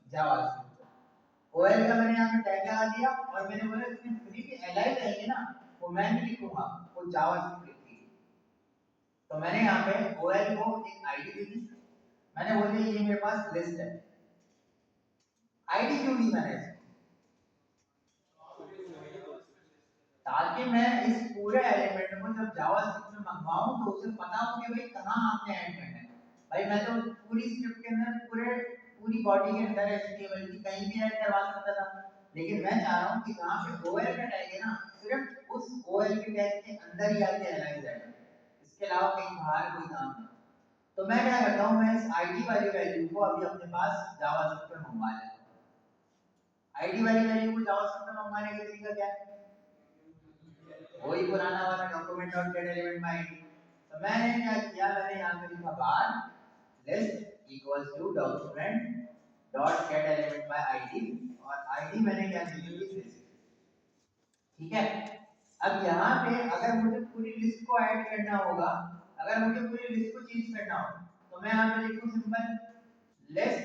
JavaScript. OL का मैंने यहाँ पे टैग लगा दिया और मैंने बोला इसमें जितनी भी एलाइ रहेंगे ना वो मैं नहीं लिखूंगा, वो जावास्क्रिप्ट लिखी। तो मैंने यहाँ पे ओएल को एक आईडी दे दी, मैंने बोल दिया ये मेरे पास लिस्ट है। आईडी क्यों दी मैंने इसको? ताकि मैं इस पूरे एलिमेंट को जब जावास्क्रिप्ट में मंगवाऊं तो उसे पता हो कि भाई कहां आपने ऐड करना है। भाई मैं तो पूरी स्क्रिप्ट के अंदर पूरी बॉडी के अंदर एचटीएमएल की कहीं भी ऐड करवा सकता था, लेकिन मैं चाह रहा हूं कि जहां पे ओएल का टैग है ना सिर्फ उस ओएल के टैग के अंदर ही आके एनालाइज आएगा, इसके अलावा कहीं बाहर कोई काम नहीं। तो मैं क्या करता हूं, मैं इस आईडी वाली वैल्यू को अभी अपने पास जावास्क्रिप्ट में मंगवा लेता हूं। आईडी वाली वैल्यू को जावास्क्रिप्ट में मंगवाने का तरीका क्या है? वही पुराना वाला document dot get element by ID. तो मैंने क्या किया, मैंने यहां पे लिखा var list equals to document dot get element by ID और आईडी मैंने क्या दी थी लिस्ट। ठीक है, अब यहां पे अगर मुझे पूरी लिस्ट को ऐड करना होगा, अगर मुझे पूरी लिस्ट को चेंज करना हो तो मैं यहां पे लिखूं सिंपल लिस्ट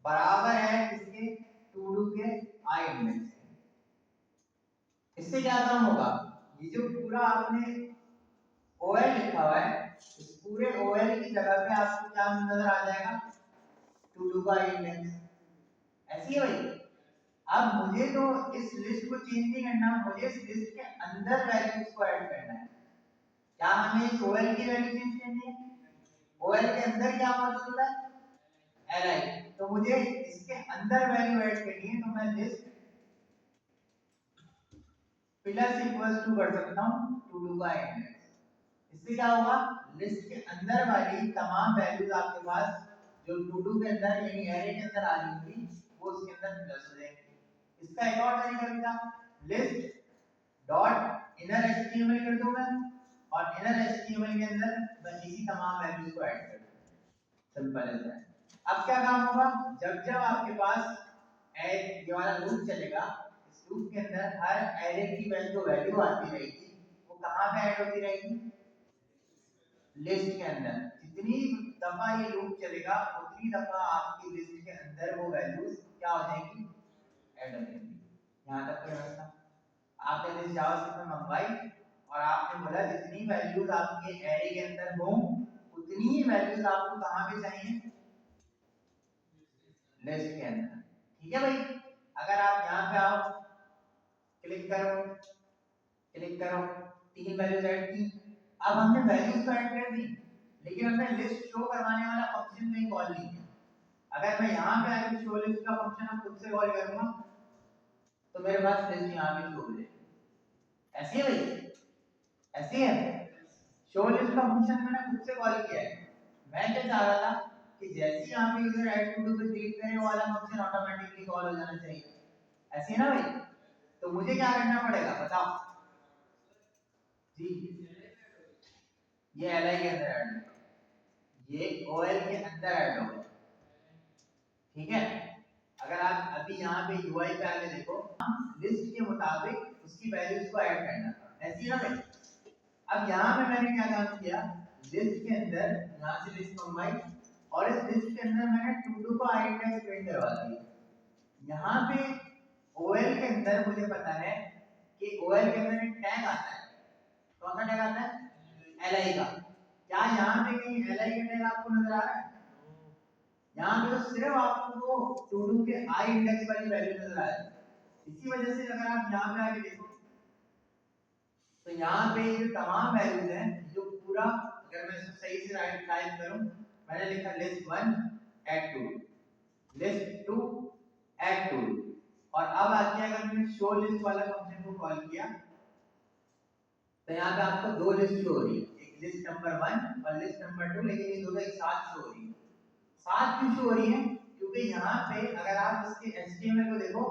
बराबर है किसके, टू डू के आई इंडेक्स। इससे क्या काम होगा, ये जो पूरा आपने ओएल लिखा हुआ है इस पूरे ओएल की जगह पे आपको क्या नजर आ जाएगा, टू डू का इंडेक्स। ऐसी है भाई। अब मुझे तो इस लिस्ट को चेंज नहीं करना, मुझे इस लिस्ट के अंदर वैल्यूज को ऐड करना है। क्या हमें इस ओएल की वैल्यू चेंज करनी है? ओएल के अंदर क्या मौजूद है, एलआई। तो मुझे इसके अंदर वैल्यू ऐड करनी है, तो मैं लिस्ट प्लस इक्वल्स टू कर सकता हूं टू डू का इंडेक्स। इससे क्या होगा, लिस्ट के अंदर वाली तमाम वैल्यूज आपके पास जो टू डू के अंदर यानी एरे के अंदर आ रही होगी वो उसके अंदर प्लस हो जाएंगी। इसका एक और तरीका भी था, लिस्ट डॉट इनर एचटीएमएल कर दूं मैं और इनर एचटीएमएल के अंदर मैं इसी तमाम वैल्यूज को ऐड कर दूं। Simple as that. अब क्या काम होगा, जब जब आपके पास ये वाला लूप चलेगा, इस लूप के अंदर हर एरे की वैल्यू आती रहेगी, वो कहां पे ऐड होती रहेगी, लिस्ट के अंदर। जितनी दफा ये लूप चलेगा उतनी दफा आपकी लिस्ट के अंदर वो वैल्यूज क्या हो जाएंगी, ऐड हो जाएंगी। यहां तक की व्यवस्था आपने लिस्ट जावास्क्रिप्ट में मंगवाई और आपने बोला जितनी वैल्यूज आपके एरे के अंदर हो उतनी ही वैल्यूज आपको कहां पे चाहिए, लिस्ट के अंदर। ठीक है भाई। अगर आप यहां पे आओ, क्लिक करो, तीन वैल्यूज ऐड की। अब हमने वैल्यूज तो ऐड कर दी, लेकिन हमने लिस्ट शो करवाने वाला फंक्शन नहीं कॉल नहीं किया। अगर मैं यहां पे आके शो लिस्ट का फंक्शन अब खुद से कॉल करूंगा तो मेरे पास लिस्ट यहां पे शो हो जाएगी। ऐसे है भाई, ऐसे है। शो लिस्ट का फंक्शन मैंने खुद से कॉल किया है। मैं क्या चाह रहा था कि जैसे ही यहां पे यूजर ऐड टू डू पे क्लिक करे वो वाला फंक्शन ऑटोमेटिकली कॉल हो जाना चाहिए। ऐसे है ना भाई। तो मुझे क्या करना पड़ेगा बताओ जी, ये एलआई के अंदर ऐड होगा, ये ओएल के अंदर ऐड होगा। ठीक है, अगर आप अभी यहाँ पे यूआई पे आके देखो, लिस्ट के मुताबिक उसकी वैल्यूज को ऐड करना था, ऐसी ना भाई। अब यहाँ पे मैंने क्या काम किया, लिस्ट के अंदर यहाँ से लिस्ट मंगवाई और इस लिस्ट के अंदर मैंने टू डू का आई इंडेक्स प्रिंट करवा दिया। यहाँ पे ओएल के अंदर मुझे पता है कि ओएल के अंदर एक टैग आता है। कौन सा टैग आता है, एलआई का। क्या यहाँ पे कहीं एलआई का टैग आपको नजर आ रहा है? यहाँ पे तो सिर्फ आपको टू डू के आई इंडेक्स वाली वैल्यू नजर आ रही है। इसी वजह से अगर आप यहाँ पे आके देखो तो यहाँ पे जो तमाम वैल्यूज हैं, जो पूरा अगर मैं इसको सही से राइट टाइप करूं, मैंने लिखा list 1 add two, list 2 add two, और अब आके अगर मैंने शो लिस्ट वाला फंक्शन को कॉल किया तो यहाँ पे आपको दो लिस्ट शो हो रही है, एक लिस्ट नंबर 1 और लिस्ट नंबर 2, लेकिन ये दोनों एक साथ शो हो रही है। साथ क्यों शो हो रही है, क्योंकि यहाँ पे अगर आप इसके HTML को देखो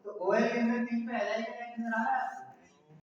तो OL के अंदर कहीं पे LI का टैग नजर आ रहा है,